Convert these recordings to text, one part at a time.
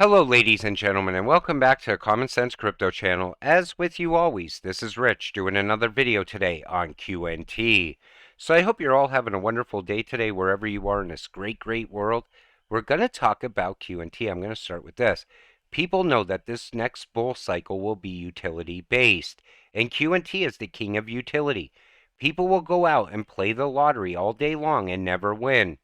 Hello, ladies and gentlemen, and welcome back to Common Sense Crypto channel. As with you always, this is Rich doing another video today on QNT. So I hope you're all having a wonderful day today wherever you are in this great world. We're going to talk about QNT. I'm going to start with this. People know that this next bull cycle will be utility based, and QNT is the king of utility. People will go out and play the lottery all day long and never win.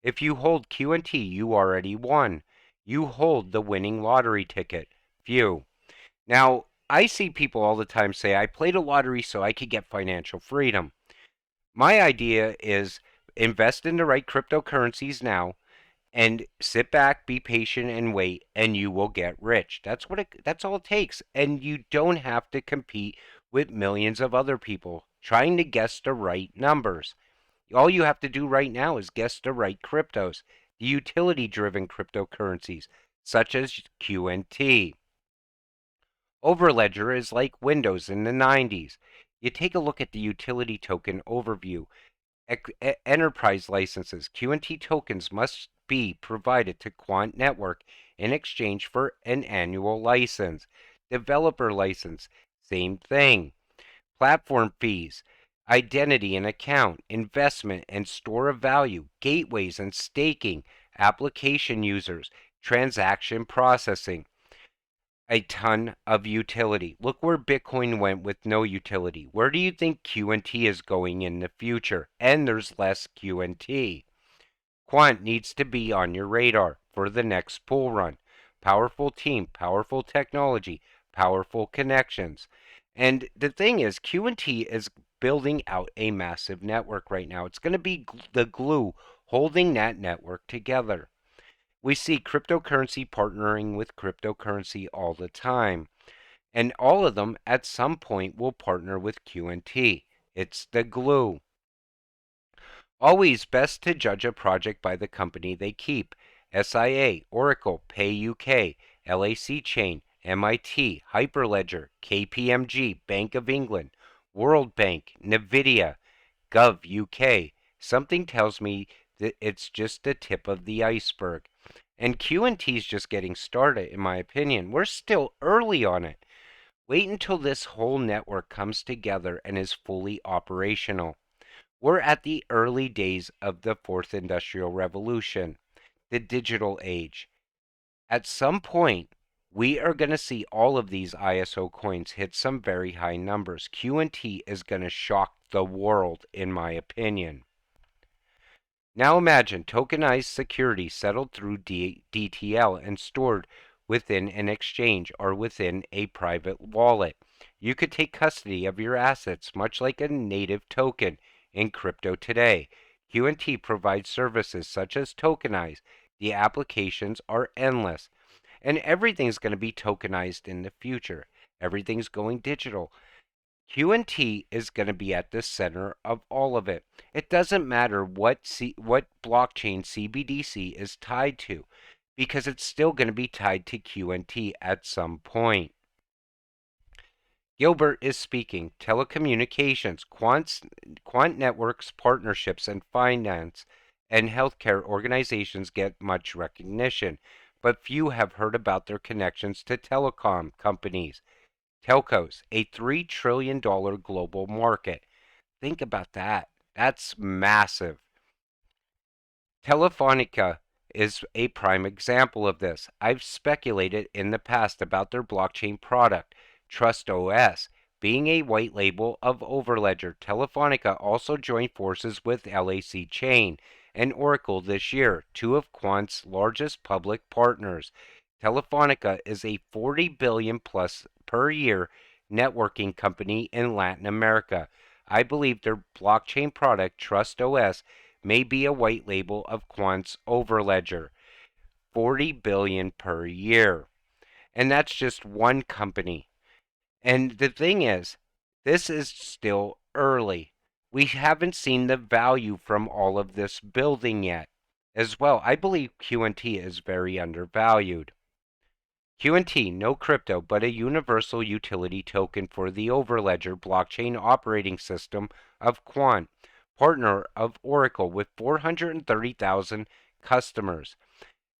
If you hold QNT, you already won. You hold the winning lottery ticket. Phew. Now, I see people all the time say, I played a lottery so I could get financial freedom. My idea is invest in the right cryptocurrencies now and sit back, be patient, and wait, and you will get rich. That's all it takes. And you don't have to compete with millions of other people trying to guess the right numbers. All you have to do right now is guess the right cryptos, the utility-driven cryptocurrencies, such as QNT. Overledger is like Windows in the 90s. You take a look at the utility token overview. Enterprise licenses. QNT tokens must be provided to Quant Network in exchange for an annual license. Developer license, same thing. Platform fees, identity and account, investment and store of value, gateways and staking, application users, transaction processing, a ton of utility. Look where Bitcoin went with no utility. Where do you think QNT is going in the future? And there's less QNT. Quant needs to be on your radar for the next bull run. Powerful team, powerful technology, powerful connections. And the thing is, QNT is building out a massive network right now. It's going to be the glue holding that network together. We see cryptocurrency partnering with cryptocurrency all the time. And all of them at some point will partner with QNT. It's the glue. Always best to judge a project by the company they keep. SIA, Oracle, PayUK, LAC Chain, MIT, Hyperledger, KPMG, Bank of England, World Bank, NVIDIA, Gov UK. Something tells me that it's just the tip of the iceberg. And QNT is just getting started, in my opinion. We're still early on it. Wait until this whole network comes together and is fully operational. We're at the early days of the fourth industrial revolution, the digital age. At some point, we are going to see all of these ISO coins hit some very high numbers. QNT is going to shock the world, in my opinion. Now imagine tokenized security settled through DTL and stored within an exchange or within a private wallet. You could take custody of your assets much like a native token in crypto today. QNT provides services such as Tokenize. The applications are endless. And everything's going to be tokenized in the future. Everything's going digital. QNT is going to be at the center of all of it. It doesn't matter what blockchain CBDC is tied to, because it's still going to be tied to QNT at some point. Gilbert is speaking. Telecommunications, Quant Networks, partnerships, and finance and healthcare organizations get much recognition, but few have heard about their connections to telecom companies. Telcos, a $3 trillion global market. Think about that. That's massive. Telefonica is a prime example of this. I've speculated in the past about their blockchain product, Trust OS, being a white label of Overledger. Telefonica also joined forces with LAC Chain and Oracle this year, two of Quant's largest public partners. Telefonica is a 40 billion plus per year networking company in Latin America. I believe their blockchain product, Trust OS, may be a white label of Quant's Overledger. 40 billion per year. And that's just one company. And the thing is, this is still early. We haven't seen the value from all of this building yet. As well, I believe QNT is very undervalued. QNT, no crypto, but a universal utility token for the Overledger blockchain operating system of Quant, partner of Oracle with 430,000 customers.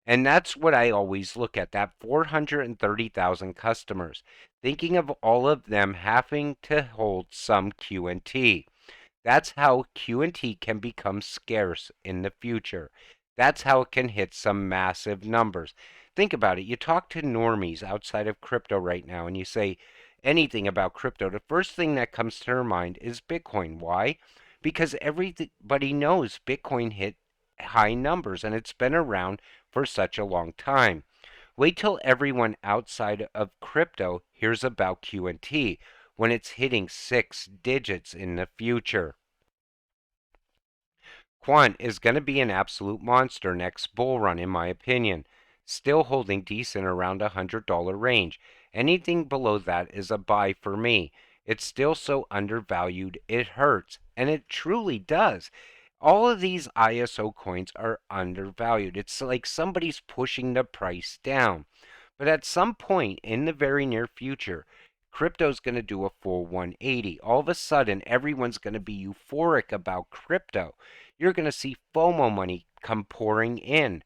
And that's what I always look at, that 430,000 customers, thinking of all of them having to hold some QNT. That's how QNT can become scarce in the future. That's how it can hit some massive numbers. Think about it. You talk to normies outside of crypto right now and you say anything about crypto, the first thing that comes to their mind is Bitcoin. Why? Because everybody knows Bitcoin hit high numbers and it's been around for such a long time. Wait till everyone outside of crypto hears about QNT when it's hitting six digits in the future. Quant is going to be an absolute monster next bull run, in my opinion. Still holding decent around $100 range. Anything below that is a buy for me. It's still so undervalued, it hurts. And it truly does. All of these ISO coins are undervalued. It's like somebody's pushing the price down. But at some point in the very near future, crypto's going to do a full 180. All of a sudden, everyone's going to be euphoric about crypto. You're going to see FOMO money come pouring in.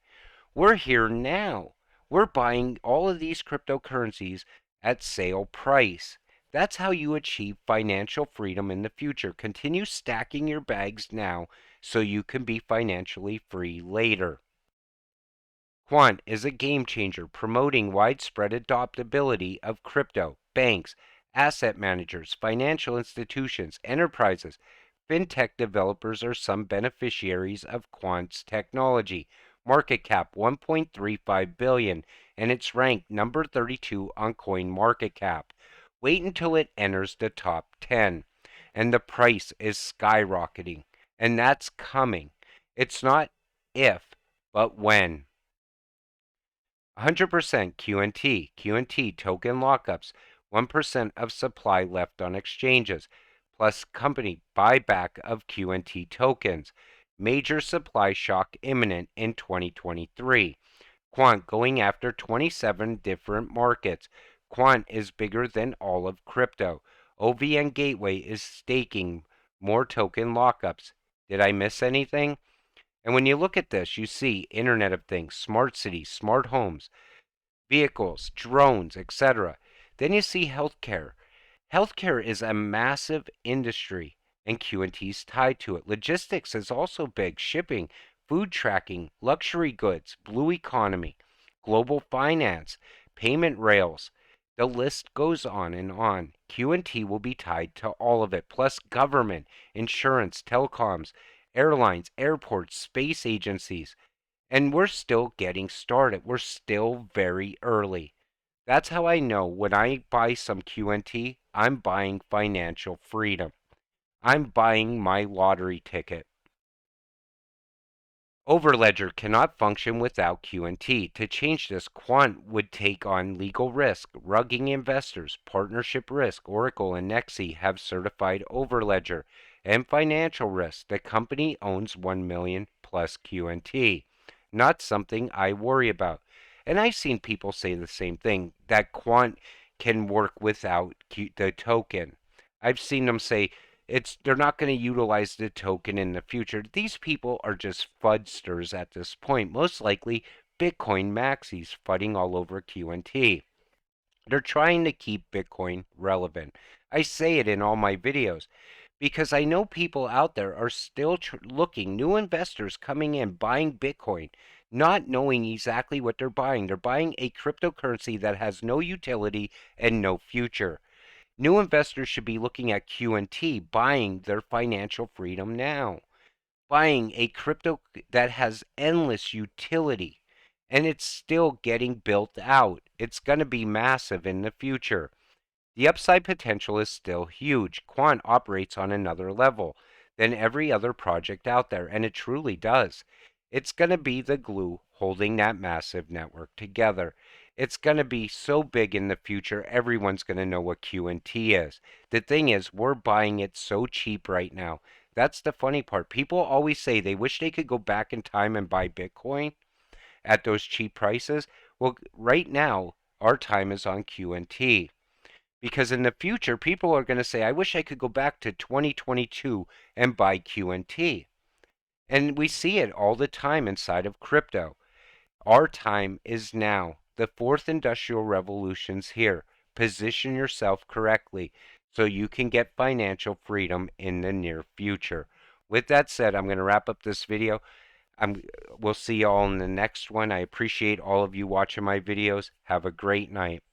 We're here now. We're buying all of these cryptocurrencies at sale price. That's how you achieve financial freedom in the future. Continue stacking your bags now so you can be financially free later. Quant is a game changer promoting widespread adoptability of crypto. Banks, asset managers, financial institutions, enterprises, fintech developers are some beneficiaries of Quant's technology. Market cap 1.35 billion and it's ranked number 32 on CoinMarketCap. Wait until it enters the top 10 and the price is skyrocketing and that's coming. It's not if, but when. 100% QNT, QNT token lockups, 1% of supply left on exchanges, plus company buyback of QNT tokens. Major supply shock imminent in 2023. Quant going after 27 different markets. Quant is bigger than all of crypto. OVN Gateway is staking more token lockups. Did I miss anything? And when you look at this, you see Internet of Things, smart cities, smart homes, vehicles, drones, etc. Then you see healthcare. Healthcare is a massive industry, and QNT is tied to it. Logistics is also big. Shipping, food tracking, luxury goods, blue economy, global finance, payment rails. The list goes on and on. QNT will be tied to all of it, plus government, insurance, telecoms, airlines, airports, space agencies. And we're still getting started. We're still very early. That's how I know when I buy some QNT, I'm buying financial freedom. I'm buying my lottery ticket. Overledger cannot function without QNT. To change this, Quant would take on legal risk, rugging investors, partnership risk. Oracle and Nexi have certified Overledger, and financial risk. The company owns 1 million plus QNT. Not something I worry about. And I've seen people say the same thing, that Quant can work without the token. I've seen them say they're not going to utilize the token in the future. These people are just fudsters at this point. Most likely Bitcoin maxis fudding all over QNT. They're trying to keep Bitcoin relevant. I say it in all my videos because I know people out there are still looking, new investors coming in, buying Bitcoin, not knowing exactly what they're buying. They're buying a cryptocurrency that has no utility and no future. New investors should be looking at QNT, buying their financial freedom now, buying a crypto that has endless utility, and it's still getting built out. It's going to be massive in the future. The upside potential is still huge. Quant operates on another level than every other project out there, and it truly does. It's going to be the glue holding that massive network together. It's going to be so big in the future, everyone's going to know what QNT is. The thing is, we're buying it so cheap right now. That's the funny part. People always say they wish they could go back in time and buy Bitcoin at those cheap prices. Well, right now, our time is on QNT. Because in the future, people are going to say, I wish I could go back to 2022 and buy QNT. And we see it all the time inside of crypto. Our time is now. The fourth industrial revolution's here. Position yourself correctly so you can get financial freedom in the near future. With that said, I'm going to wrap up this video. We'll see you all in the next one. I appreciate all of you watching my videos. Have a great night.